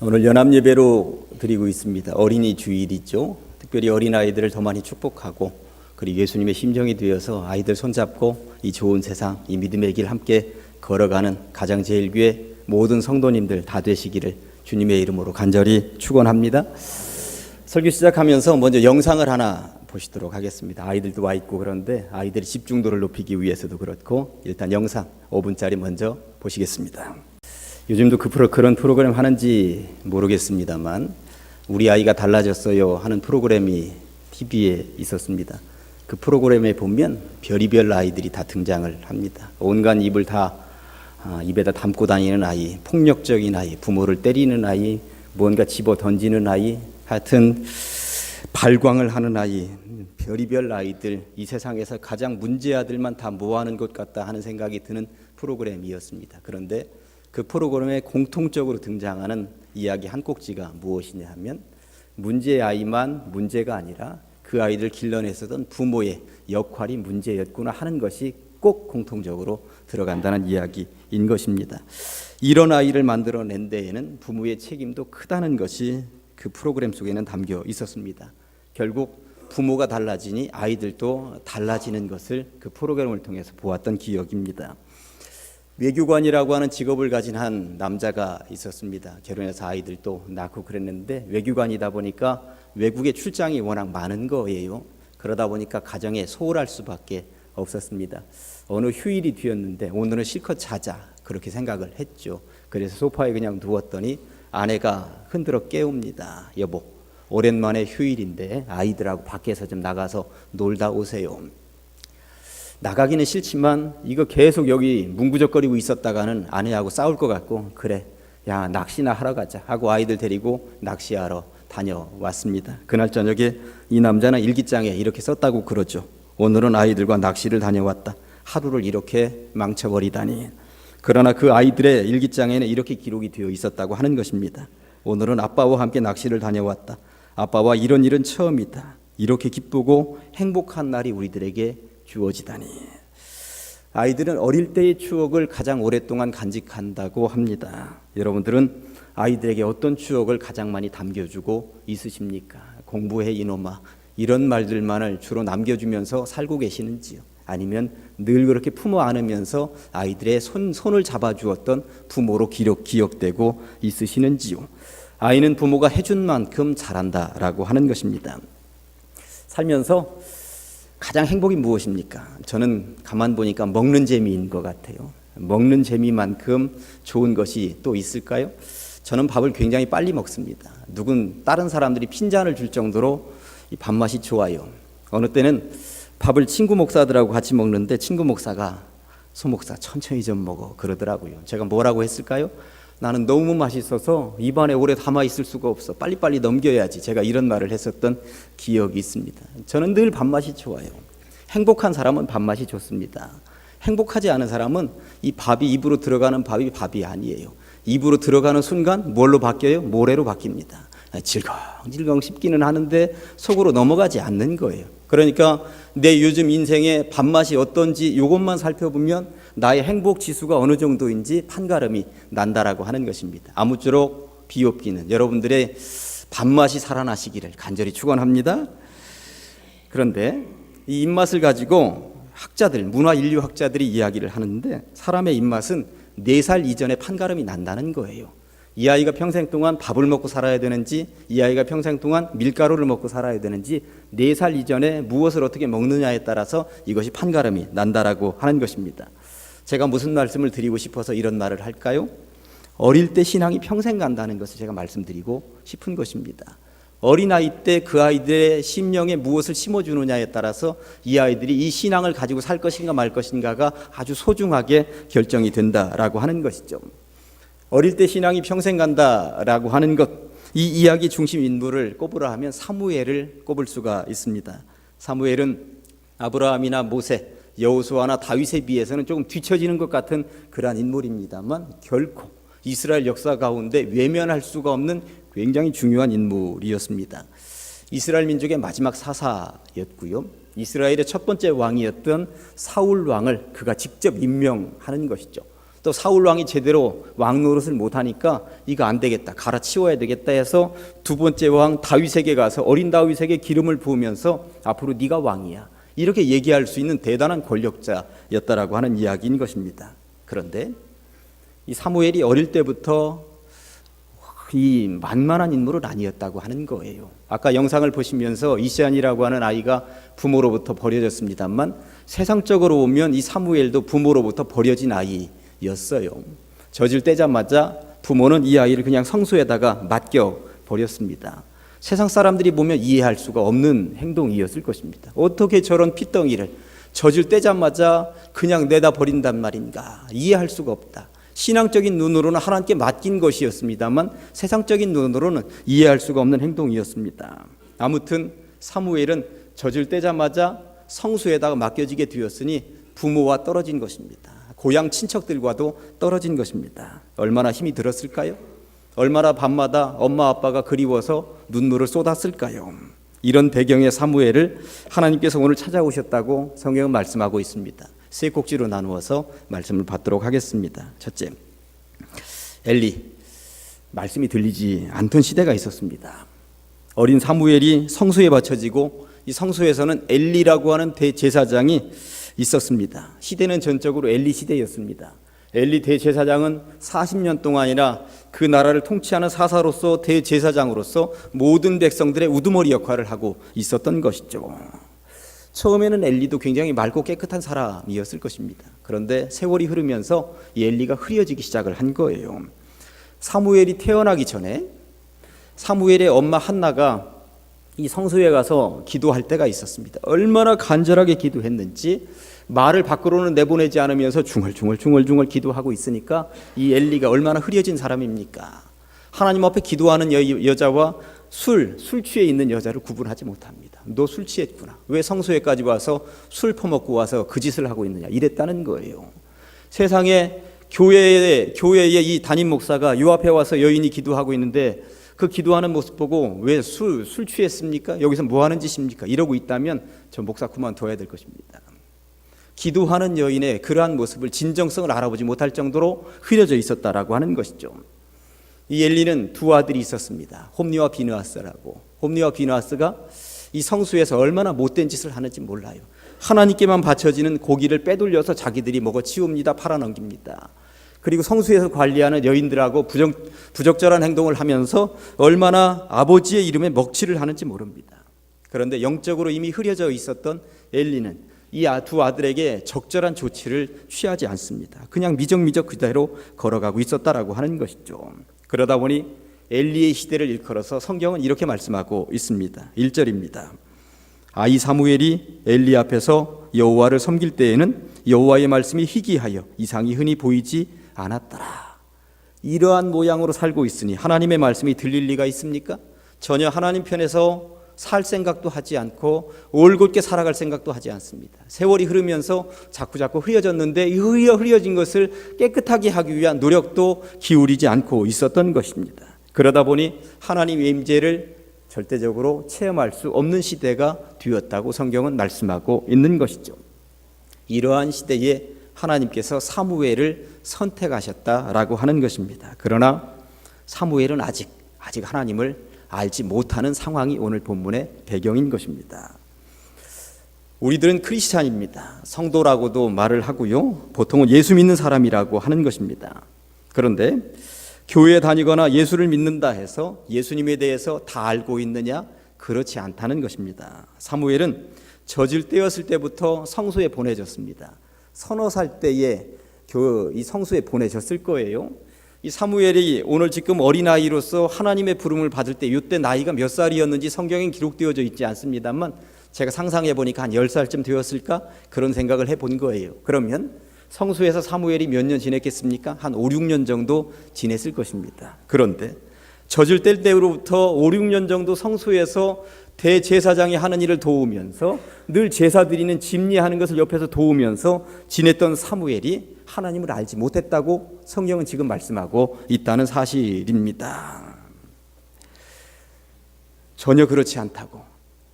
오늘 연합예배로 드리고 있습니다. 어린이 주일이죠. 특별히 어린아이들을 더 많이 축복하고 그리고 예수님의 심정이 되어서 아이들 손잡고 이 좋은 세상, 이 믿음의 길 함께 걸어가는 가장제일교회 모든 성도님들 다 되시기를 주님의 이름으로 간절히 축원합니다. 설교 시작하면서 먼저 영상을 하나 보시도록 하겠습니다. 아이들도 와 있고 그런데 아이들의 집중도를 높이기 위해서도 그렇고 일단 영상 5분짜리 먼저 보시겠습니다. 요즘도 그런 프로그램 하는지 모르겠습니다만 우리 아이가 달라졌어요 하는 프로그램이 TV에 있었습니다. 그 프로그램에 보면 별의별 아이들이 다 등장을 합니다. 온갖 입을 다 입에다 담고 다니는 아이, 폭력적인 아이, 부모를 때리는 아이, 뭔가 집어 던지는 아이, 하여튼 발광을 하는 아이, 별의별 아이들, 이 세상에서 가장 문제아들만 다 모아놓은 것 같다 하는 생각이 드는 프로그램이었습니다. 그런데 그 프로그램에 공통적으로 등장하는 이야기 한 꼭지가 무엇이냐 하면 문제의 아이만 문제가 아니라 그 아이들 길러냈었던 부모의 역할이 문제였구나 하는 것이 꼭 공통적으로 들어간다는 이야기인 것입니다. 이런 아이를 만들어낸 데에는 부모의 책임도 크다는 것이 그 프로그램 속에는 담겨 있었습니다. 결국 부모가 달라지니 아이들도 달라지는 것을 그 프로그램을 통해서 보았던 기억입니다. 외교관이라고 하는 직업을 가진 한 남자가 있었습니다. 결혼해서 아이들도 낳고 그랬는데 외교관이다 보니까 외국에 출장이 워낙 많은 거예요. 그러다 보니까 가정에 소홀할 수밖에 없었습니다. 어느 휴일이 되었는데 오늘은 실컷 자자 그렇게 생각을 했죠. 그래서 소파에 그냥 누웠더니 아내가 흔들어 깨웁니다. 여보, 오랜만에 휴일인데 아이들하고 밖에서 좀 나가서 놀다 오세요. 나가기는 싫지만 이거 계속 여기 뭉구적거리고 있었다가는 아내하고 싸울 것 같고 그래, 야 낚시나 하러 가자 하고 아이들 데리고 낚시하러 다녀왔습니다. 그날 저녁에 이 남자는 일기장에 이렇게 썼다고 그러죠. 오늘은 아이들과 낚시를 다녀왔다. 하루를 이렇게 망쳐버리다니. 그러나 그 아이들의 일기장에는 이렇게 기록이 되어 있었다고 하는 것입니다. 오늘은 아빠와 함께 낚시를 다녀왔다. 아빠와 이런 일은 처음이다. 이렇게 기쁘고 행복한 날이 우리들에게 주어지다니. 아이들은 어릴 때의 추억을 가장 오랫동안 간직한다고 합니다. 여러분들은 아이들에게 어떤 추억을 가장 많이 담겨주고 있으십니까? 공부해 이놈아 이런 말들만을 주로 남겨주면서 살고 계시는지요? 아니면 늘 그렇게 품어 안으면서 아이들의 손을 잡아주었던 부모로 기억되고 있으시는지요? 아이는 부모가 해준 만큼 잘한다라고 하는 것입니다. 살면서 가장 행복이 무엇입니까? 저는 가만 보니까 먹는 재미인 것 같아요. 먹는 재미만큼 좋은 것이 또 있을까요? 저는 밥을 굉장히 빨리 먹습니다. 다른 사람들이 핀잔을 줄 정도로 이 밥맛이 좋아요. 어느 때는 밥을 친구 목사들하고 같이 먹는데 친구 목사가 소 목사 천천히 좀 먹어 그러더라고요. 제가 뭐라고 했을까요? 나는 너무 맛있어서 입안에 오래 담아 있을 수가 없어. 빨리빨리 넘겨야지. 제가 이런 말을 했었던 기억이 있습니다. 저는 늘 밥맛이 좋아요. 행복한 사람은 밥맛이 좋습니다. 행복하지 않은 사람은 이 밥이 입으로 들어가는 밥이 아니에요. 입으로 들어가는 순간 뭘로 바뀌어요? 모래로 바뀝니다. 질겅질겅 씹기는 하는데 속으로 넘어가지 않는 거예요. 그러니까 내 요즘 인생의 밥맛이 어떤지 이것만 살펴보면 나의 행복 지수가 어느 정도인지 판가름이 난다라고 하는 것입니다. 아무쪼록 비옵기는 여러분들의 밥맛이 살아나시기를 간절히 축원합니다. 그런데 이 입맛을 가지고 문화인류학자들이 이야기를 하는데 사람의 입맛은 4살 이전에 판가름이 난다는 거예요. 이 아이가 평생 동안 밥을 먹고 살아야 되는지 이 아이가 평생 동안 밀가루를 먹고 살아야 되는지 4살 이전에 무엇을 어떻게 먹느냐에 따라서 이것이 판가름이 난다라고 하는 것입니다. 제가 무슨 말씀을 드리고 싶어서 이런 말을 할까요? 어릴 때 신앙이 평생 간다는 것을 제가 말씀드리고 싶은 것입니다. 어린아이 때 그 아이들의 심령에 무엇을 심어주느냐에 따라서 이 아이들이 이 신앙을 가지고 살 것인가 말 것인가가 아주 소중하게 결정이 된다라고 하는 것이죠. 어릴 때 신앙이 평생 간다라고 하는 것, 이 이야기 중심 인물을 꼽으라 하면 사무엘을 꼽을 수가 있습니다. 사무엘은 아브라함이나 모세, 여호수아나 다윗에 비해서는 조금 뒤처지는 것 같은 그러한 인물입니다만 결코 이스라엘 역사 가운데 외면할 수가 없는 굉장히 중요한 인물이었습니다. 이스라엘 민족의 마지막 사사였고요. 이스라엘의 첫 번째 왕이었던 사울 왕을 그가 직접 임명하는 것이죠. 또 사울 왕이 제대로 왕 노릇을 못하니까 이거 안 되겠다, 갈아치워야 되겠다 해서 두 번째 왕 다윗에게 가서 어린 다윗에게 기름을 부으면서 앞으로 네가 왕이야, 이렇게 얘기할 수 있는 대단한 권력자였다라고 하는 이야기인 것입니다. 그런데 이 사무엘이 어릴 때부터 이 만만한 인물은 아니었다고 하는 거예요. 아까 영상을 보시면서 이시안이라고 하는 아이가 부모로부터 버려졌습니다만, 세상적으로 보면 이 사무엘도 부모로부터 버려진 아이였어요. 젖을 떼자마자 부모는 이 아이를 그냥 성소에다가 맡겨 버렸습니다. 세상 사람들이 보면 이해할 수가 없는 행동이었을 것입니다. 어떻게 저런 피덩이를 젖을 떼자마자 그냥 내다 버린단 말인가, 이해할 수가 없다. 신앙적인 눈으로는 하나님께 맡긴 것이었습니다만 세상적인 눈으로는 이해할 수가 없는 행동이었습니다. 아무튼 사무엘은 젖을 떼자마자 성소에다가 맡겨지게 되었으니 부모와 떨어진 것입니다. 고향 친척들과도 떨어진 것입니다. 얼마나 힘이 들었을까요? 얼마나 밤마다 엄마 아빠가 그리워서 눈물을 쏟았을까요? 이런 배경의 사무엘을 하나님께서 오늘 찾아오셨다고 성경은 말씀하고 있습니다. 세 꼭지로 나누어서 말씀을 받도록 하겠습니다. 첫째, 엘리, 말씀이 들리지 않던 시대가 있었습니다. 어린 사무엘이 성소에 바쳐지고 이 성소에서는 엘리라고 하는 대제사장이 있었습니다. 시대는 전적으로 엘리 시대였습니다. 엘리 대제사장은 40년 동안이나 그 나라를 통치하는 사사로서 대제사장으로서 모든 백성들의 우두머리 역할을 하고 있었던 것이죠. 처음에는 엘리도 굉장히 맑고 깨끗한 사람이었을 것입니다. 그런데 세월이 흐르면서 이 엘리가 흐려지기 시작을 한 거예요. 사무엘이 태어나기 전에 사무엘의 엄마 한나가 이 성소에 가서 기도할 때가 있었습니다. 얼마나 간절하게 기도했는지 말을 밖으로는 내보내지 않으면서 중얼중얼 기도하고 있으니까 이 엘리가 얼마나 흐려진 사람입니까? 하나님 앞에 기도하는 여자와 술 취해 있는 여자를 구분하지 못합니다. 너 술 취했구나. 왜 성소에까지 와서 술 퍼먹고 와서 그 짓을 하고 있느냐, 이랬다는 거예요. 세상에 교회의 이 담임 목사가 요 앞에 와서 여인이 기도하고 있는데 그 기도하는 모습 보고 왜 술 취했습니까? 여기서 뭐 하는 짓입니까? 이러고 있다면 저 목사 그만둬야 될 것입니다. 기도하는 여인의 그러한 모습을, 진정성을 알아보지 못할 정도로 흐려져 있었다라고 하는 것이죠. 이 엘리는 두 아들이 있었습니다. 홈리와 비느하스라고. 홈리와 비느하스가 이 성소에서 얼마나 못된 짓을 하는지 몰라요. 하나님께만 바쳐지는 고기를 빼돌려서 자기들이 먹어 치웁니다. 팔아넘깁니다. 그리고 성소에서 관리하는 여인들하고 부적절한 행동을 하면서 얼마나 아버지의 이름에 먹칠을 하는지 모릅니다. 그런데 영적으로 이미 흐려져 있었던 엘리는 이 두 아들에게 적절한 조치를 취하지 않습니다. 그냥 미적미적 그대로 걸어가고 있었다라고 하는 것이죠. 그러다 보니 엘리의 시대를 일컬어서 성경은 이렇게 말씀하고 있습니다. 1절입니다. 아이 사무엘이 엘리 앞에서 여호와를 섬길 때에는 여호와의 말씀이 희귀하여 이상이 흔히 보이지 않았더라. 이러한 모양으로 살고 있으니 하나님의 말씀이 들릴 리가 있습니까? 전혀 하나님 편에서 살 생각도 하지 않고 올곧게 살아갈 생각도 하지 않습니다. 세월이 흐르면서 자꾸 흐려졌는데 이 흐려진 것을 깨끗하게 하기 위한 노력도 기울이지 않고 있었던 것입니다. 그러다 보니 하나님의 임재를 절대적으로 체험할 수 없는 시대가 되었다고 성경은 말씀하고 있는 것이죠. 이러한 시대에 하나님께서 사무엘을 선택하셨다라고 하는 것입니다. 그러나 사무엘은 아직 하나님을 알지 못하는 상황이 오늘 본문의 배경인 것입니다. 우리들은 크리스찬입니다. 성도라고도 말을 하고요. 보통은 예수 믿는 사람이라고 하는 것입니다. 그런데 교회에 다니거나 예수를 믿는다 해서 예수님에 대해서 다 알고 있느냐? 그렇지 않다는 것입니다. 사무엘은 젖을 떼었을 때부터 성소에 보내졌습니다. 서너 살 때에 이 성소에 보내졌을 거예요. 이 사무엘이 오늘 지금 어린아이로서 하나님의 부름을 받을 때 이때 나이가 몇 살이었는지 성경에 기록되어져 있지 않습니다만 제가 상상해 보니까 한 10살쯤 되었을까? 그런 생각을 해본 거예요. 그러면 성소에서 사무엘이 몇 년 지냈겠습니까? 한 5, 6년 정도 지냈을 것입니다. 그런데 젖을 뗄 때로부터 5, 6년 정도 성소에서 대제사장이 하는 일을 도우면서 늘 제사 드리는 집례하는 것을 옆에서 도우면서 지냈던 사무엘이 하나님을 알지 못했다고 성경은 지금 말씀하고 있다는 사실입니다. 전혀 그렇지 않다고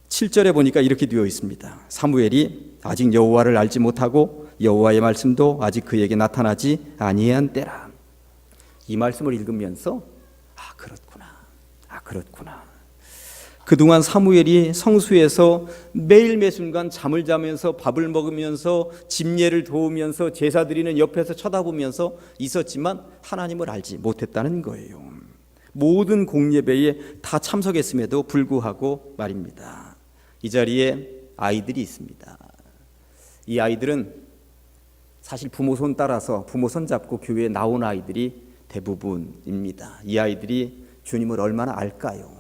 7절에 보니까 이렇게 되어 있습니다. 사무엘이 아직 여호와를 알지 못하고 여호와의 말씀도 아직 그에게 나타나지 아니한 때라. 이 말씀을 읽으면서 그렇구나. 그동안 사무엘이 성수에서 매일 매 순간 잠을 자면서 밥을 먹으면서 집례를 도우면서 제사 드리는 옆에서 쳐다보면서 있었지만 하나님을 알지 못했다는 거예요. 모든 공예배에 다 참석했음에도 불구하고 말입니다. 이 자리에 아이들이 있습니다. 이 아이들은 사실 부모 손 따라서 부모 손 잡고 교회에 나온 아이들이 대부분입니다. 이 아이들이 주님을 얼마나 알까요?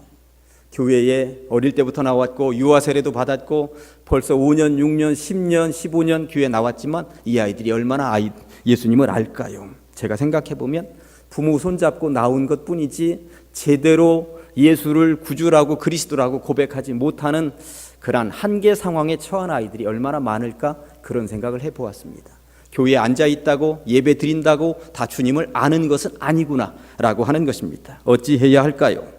교회에 어릴 때부터 나왔고 유아 세례도 받았고 벌써 5년, 6년, 10년, 15년 교회에 나왔지만 이 아이들이 얼마나 예수님을 알까요? 제가 생각해보면 부모 손잡고 나온 것뿐이지 제대로 예수를 구주라고 그리스도라고 고백하지 못하는 그런 한계 상황에 처한 아이들이 얼마나 많을까 그런 생각을 해보았습니다. 교회에 앉아있다고 예배 드린다고 다 주님을 아는 것은 아니구나 라고 하는 것입니다. 어찌해야 할까요?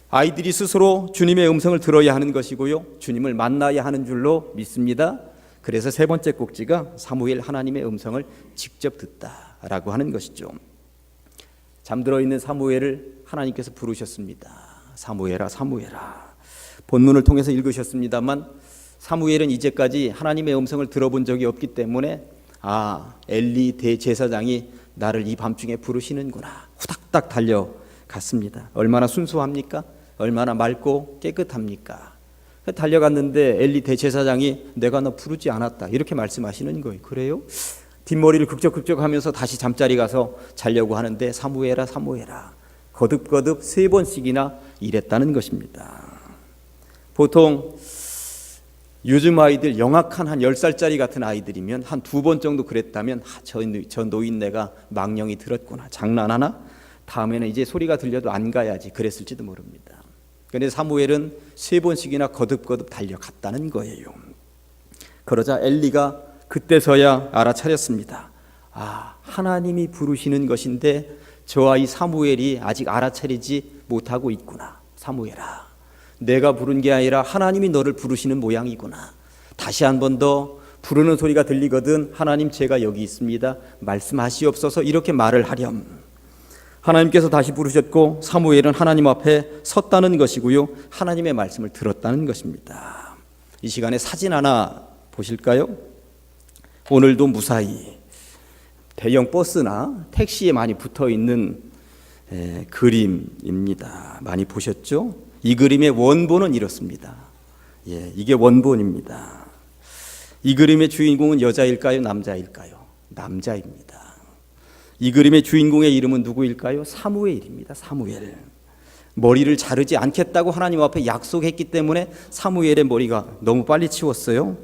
아이들이 스스로 주님의 음성을 들어야 하는 것이고요, 주님을 만나야 하는 줄로 믿습니다. 그래서 세 번째 꼭지가 사무엘 하나님의 음성을 직접 듣다라고 하는 것이죠. 잠들어 있는 사무엘을 하나님께서 부르셨습니다. 사무엘아, 사무엘아. 본문을 통해서 읽으셨습니다만 사무엘은 이제까지 하나님의 음성을 들어본 적이 없기 때문에 엘리 대제사장이 나를 이 밤중에 부르시는구나. 후닥닥 달려갔습니다. 얼마나 순수합니까? 얼마나 맑고 깨끗합니까? 달려갔는데 엘리 대제사장이 내가 너 부르지 않았다 이렇게 말씀하시는 거예요. 그래요? 뒷머리를 극적극적 하면서 다시 잠자리 가서 자려고 하는데 사무엘아, 사무엘아. 거듭거듭 3번씩이나 이랬다는 것입니다. 보통 요즘 아이들 영악한 한 10살짜리 같은 아이들이면 한 2번 정도 그랬다면 저 노인네가 망령이 들었구나. 장난하나? 다음에는 이제 소리가 들려도 안 가야지 그랬을지도 모릅니다. 그런데 사무엘은 3번씩이나 거듭거듭 달려갔다는 거예요. 그러자 엘리가 그때서야 알아차렸습니다. 하나님이 부르시는 것인데 저 아이 사무엘이 아직 알아차리지 못하고 있구나. 사무엘아, 내가 부른 게 아니라 하나님이 너를 부르시는 모양이구나. 다시 한 번 더 부르는 소리가 들리거든 하나님 제가 여기 있습니다. 말씀하시옵소서 이렇게 말을 하렴. 하나님께서 다시 부르셨고 사무엘은 하나님 앞에 섰다는 것이고요, 하나님의 말씀을 들었다는 것입니다. 이 시간에 사진 하나 보실까요? 오늘도 무사히 대형 버스나 택시에 많이 붙어있는 그림입니다. 많이 보셨죠? 이 그림의 원본은 이렇습니다. 이게 원본입니다. 이 그림의 주인공은 여자일까요? 남자일까요? 남자입니다. 이 그림의 주인공의 이름은 누구일까요? 사무엘입니다. 사무엘. 머리를 자르지 않겠다고 하나님 앞에 약속했기 때문에 사무엘의 머리가 너무 빨리 치웠어요.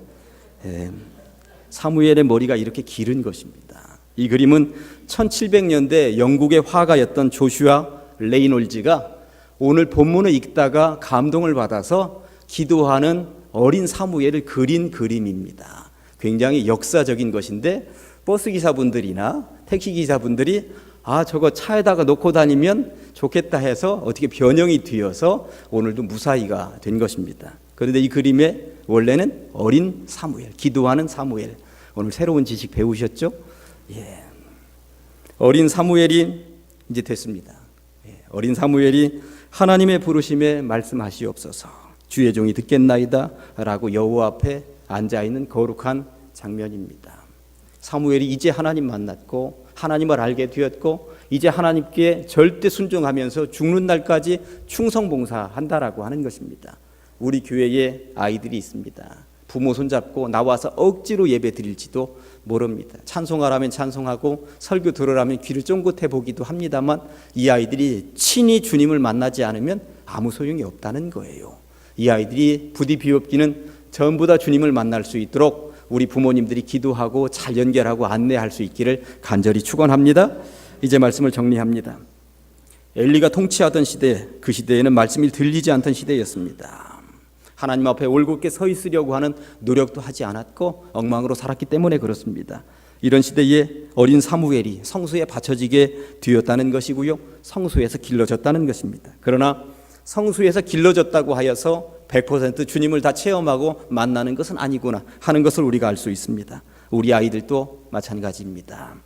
사무엘의 머리가 이렇게 기른 것입니다. 이 그림은 1700년대 영국의 화가였던 조슈아 레이놀즈가 오늘 본문을 읽다가 감동을 받아서 기도하는 어린 사무엘을 그린 그림입니다. 굉장히 역사적인 것인데 버스기사분들이나 택시기사분들이 저거 차에다가 놓고 다니면 좋겠다 해서 어떻게 변형이 되어서 오늘도 무사히가 된 것입니다. 그런데 이 그림의 원래는 어린 사무엘, 기도하는 사무엘. 오늘 새로운 지식 배우셨죠? 어린 사무엘이 이제 됐습니다. 어린 사무엘이 하나님의 부르심에 말씀하시옵소서, 주의 종이 듣겠나이다 라고 여호와 앞에 앉아있는 거룩한 장면입니다. 사무엘이 이제 하나님 만났고 하나님을 알게 되었고 이제 하나님께 절대 순종하면서 죽는 날까지 충성봉사한다라고 하는 것입니다. 우리 교회에 아이들이 있습니다. 부모 손잡고 나와서 억지로 예배 드릴지도 모릅니다. 찬송하라면 찬송하고 설교 들으라면 귀를 쫑긋해 보기도 합니다만 이 아이들이 친히 주님을 만나지 않으면 아무 소용이 없다는 거예요. 이 아이들이 부디 비옵기는 전부 다 주님을 만날 수 있도록 우리 부모님들이 기도하고 잘 연결하고 안내할 수 있기를 간절히 축원합니다. 이제 말씀을 정리합니다. 엘리가 통치하던 시대, 그 시대에는 말씀이 들리지 않던 시대였습니다. 하나님 앞에 올곧게 서 있으려고 하는 노력도 하지 않았고 엉망으로 살았기 때문에 그렇습니다. 이런 시대에 어린 사무엘이 성소에 바쳐지게 되었다는 것이고요, 성소에서 길러졌다는 것입니다. 그러나 성소에서 길러졌다고 하여서 100% 주님을 다 체험하고 만나는 것은 아니구나 하는 것을 우리가 알 수 있습니다. 우리 아이들도 마찬가지입니다.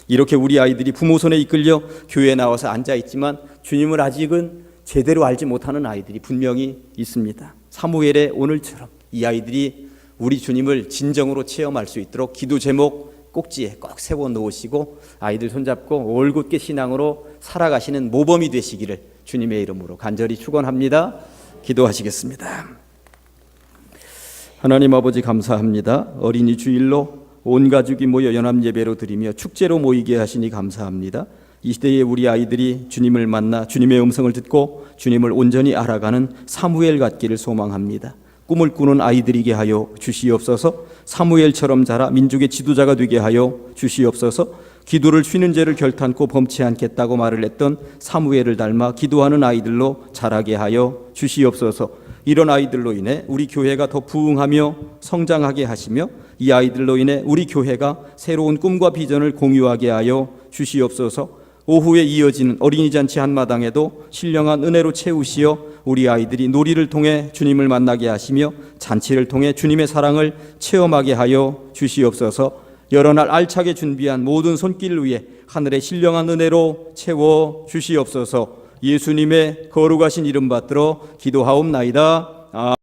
이렇게 우리 아이들이 부모 손에 이끌려 교회에 나와서 앉아있지만 주님을 아직은 제대로 알지 못하는 아이들이 분명히 있습니다. 사무엘의 오늘처럼 이 아이들이 우리 주님을 진정으로 체험할 수 있도록 기도 제목 꼭지에 꼭 세워놓으시고 아이들 손잡고 올곧게 신앙으로 살아가시는 모범이 되시기를 주님의 이름으로 간절히 축원합니다. 기도하시겠습니다. 하나님 아버지 감사합니다. 어린이 주일로 온 가족이 모여 연합예배로 드리며 축제로 모이게 하시니 감사합니다. 이 시대에 우리 아이들이 주님을 만나 주님의 음성을 듣고 주님을 온전히 알아가는 사무엘 같기를 소망합니다. 꿈을 꾸는 아이들이게 하여 주시옵소서. 사무엘처럼 자라 민족의 지도자가 되게 하여 주시옵소서. 기도를 쉬는 죄를 결탄코 범치 않겠다고 말을 했던 사무엘을 닮아 기도하는 아이들로 자라게 하여 주시옵소서. 이런 아이들로 인해 우리 교회가 더 부흥하며 성장하게 하시며 이 아이들로 인해 우리 교회가 새로운 꿈과 비전을 공유하게 하여 주시옵소서. 오후에 이어지는 어린이 잔치 한마당에도 신령한 은혜로 채우시어 우리 아이들이 놀이를 통해 주님을 만나게 하시며 잔치를 통해 주님의 사랑을 체험하게 하여 주시옵소서. 여러 날 알차게 준비한 모든 손길 위에 하늘의 신령한 은혜로 채워 주시옵소서. 예수님의 거룩하신 이름 받들어 기도하옵나이다.